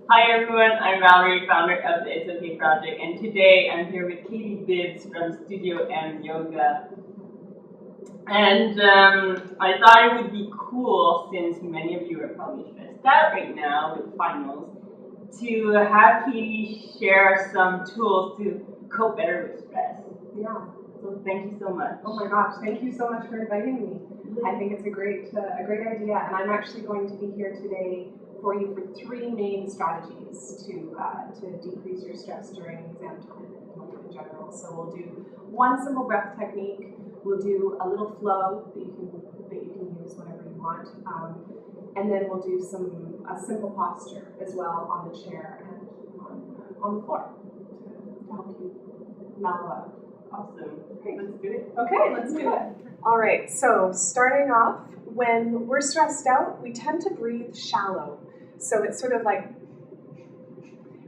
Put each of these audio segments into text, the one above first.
Hi everyone, I'm Valerie, founder of the It's Okay Project, and today I'm here with Katie Bibbs from Studio M Yoga. And I thought it would be cool, since many of you are probably stressed out right now with finals, to have Katie share some tools to cope better with stress. Yeah. So thank you so much. Oh my gosh, thank you so much for inviting me. I think it's a great idea, and I'm actually going to be here today for you for 3 main strategies to decrease your stress during exam time in general. So we'll do one simple breath technique. We'll do a little flow that you can use whenever you want, and then we'll do a simple posture as well on the chair and on the floor to help you mellow out. Awesome. Great, let's do it. Okay, let's do it. All right, so starting off, when we're stressed out, we tend to breathe shallow. So it's sort of like,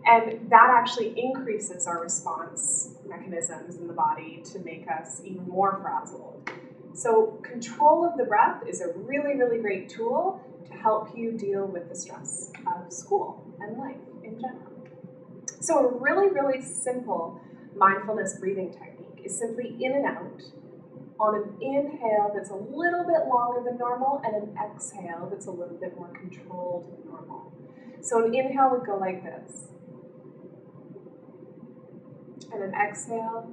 and that actually increases our response mechanisms in the body to make us even more frazzled. So control of the breath is a really, really great tool to help you deal with the stress of school and life in general. So a really, really simple mindfulness breathing technique is simply in and out on an inhale that's a little bit longer than normal and an exhale that's a little bit more controlled than normal. So an inhale would go like this. And an exhale,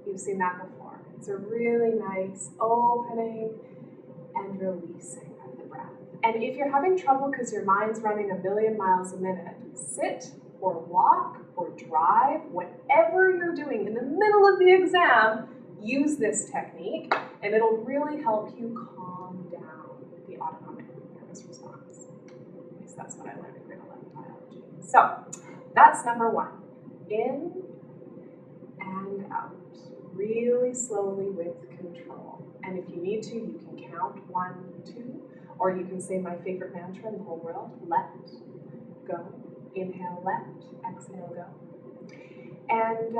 you've seen that before. It's a really nice opening and releasing of the breath. And if you're having trouble because your mind's running a million miles a minute, sit or walk or drive, whatever you're doing in the middle of the exam, use this technique and it'll really help you calm down the autonomic nervous response. At least that's what I learned in grade 11 biology. So that's number 1. In and out, really slowly with control. And if you need to, you can count 1, 2, or you can say my favorite mantra in the whole world, let go. Inhale, let, exhale, go. And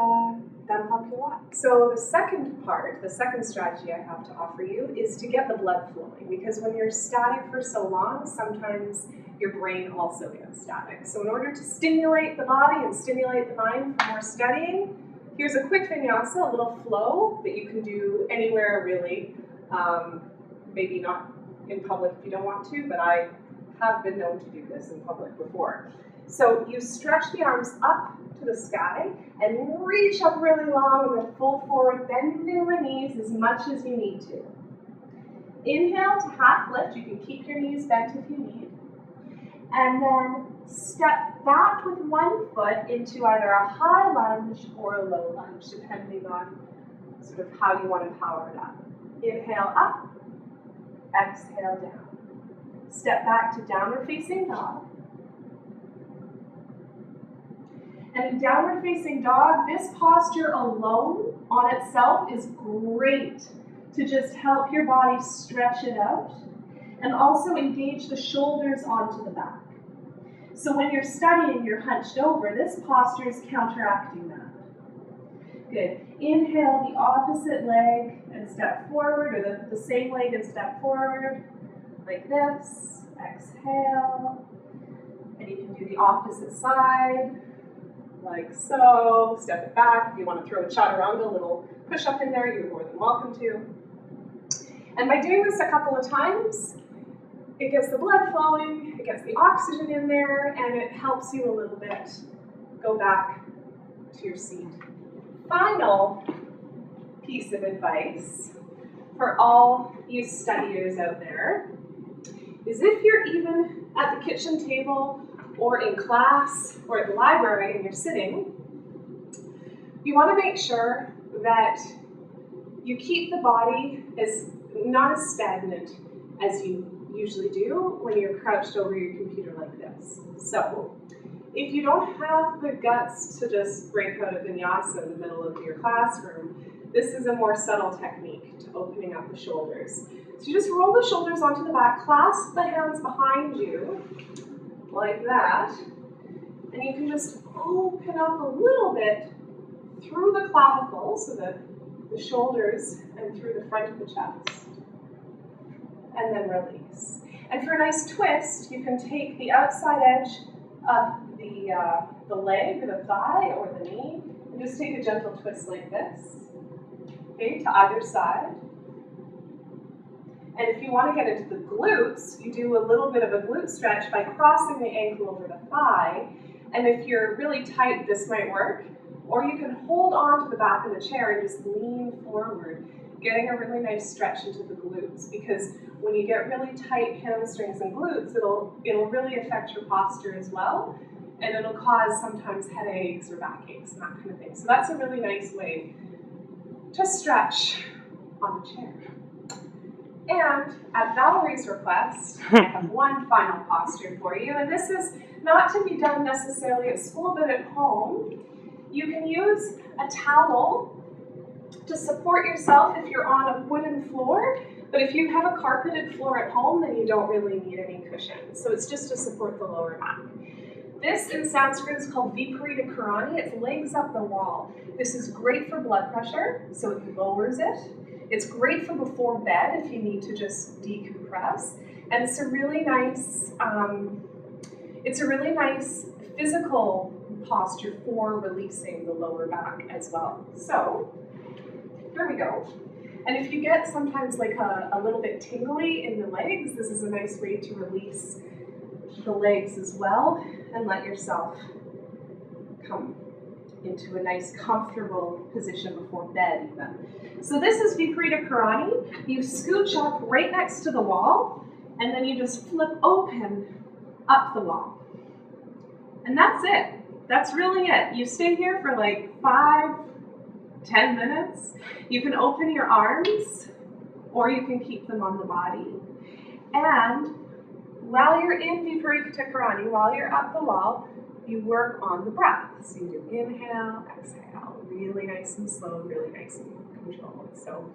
that'll help you a lot. So the second strategy I have to offer you is to get the blood flowing, because when you're static for so long, sometimes your brain also gets static. So in order to stimulate the body and stimulate the mind for more studying, here's a quick vinyasa, a little flow that you can do anywhere really. Maybe not in public if you don't want to, but I have been known to do this in public before. So you stretch the arms up to the sky and reach up really long with a full forward, bending the knees as much as you need to. Inhale to half lift. You can keep your knees bent if you need. And then step back with one foot into either a high lunge or a low lunge, depending on sort of how you want to power it up. Inhale up, exhale down. Step back to downward facing dog. And in downward facing dog, this posture alone on itself is great to just help your body stretch it out and also engage the shoulders onto the back. So when you're studying, you're hunched over, this posture is counteracting that. Good. Inhale the opposite leg and step forward, or the same leg and step forward, like this. Exhale. And you can do the opposite side, like so. Step it back. If you want to throw a chaturanga, a little push up in there, you're more than welcome to. And by doing this a couple of times, it gets the blood flowing, it gets the oxygen in there, and it helps you a little bit go back to your seat. Final piece of advice for all you studiers out there is, if you're even at the kitchen table or in class or at the library and you're sitting, you want to make sure that you keep the body as not as stagnant as you usually do when you're crouched over your computer like this. So if you don't have the guts to just break out a vinyasa in the middle of your classroom, this is a more subtle technique to opening up the shoulders. So you just roll the shoulders onto the back, clasp the hands behind you like that, and you can just open up a little bit through the clavicle, so that the shoulders and through the front of the chest, and then release. And for a nice twist, you can take the outside edge of the leg, or the thigh, or the knee, and just take a gentle twist like this, okay, to either side. And if you want to get into the glutes, you do a little bit of a glute stretch by crossing the ankle over the thigh. And if you're really tight, this might work. Or you can hold on to the back of the chair and just lean forward, getting a really nice stretch into the glutes. Because when you get really tight hamstrings and glutes, it'll really affect your posture as well. And it'll cause sometimes headaches or backaches and that kind of thing. So that's a really nice way to stretch on the chair. And at Valerie's request, I have one final posture for you. And this is not to be done necessarily at school, but at home. You can use a towel to support yourself if you're on a wooden floor. But if you have a carpeted floor at home, then you don't really need any cushion. So it's just to support the lower back. This in Sanskrit is called Viparita Karani. It's legs up the wall. This is great for blood pressure, so it lowers it. It's great for before bed if you need to just decompress. And it's a really nice, physical posture for releasing the lower back as well. So here we go. And if you get sometimes like a little bit tingly in the legs, this is a nice way to release the legs as well and let yourself come into a nice comfortable position before bed even. So this is Viparita Karani. You scooch up right next to the wall and then you just flip open up the wall. And that's it. That's really it. You stay here for like 5-10 minutes. You can open your arms or you can keep them on the body. And while you're in Viparita Karani, while you're up the wall, you work on the breath. So you do inhale, exhale, really nice and slow, really nice and controlled. So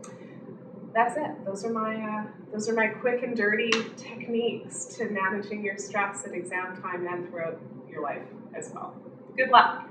that's it. Those are my quick and dirty techniques to managing your stress at exam time and throughout your life as well. Good luck.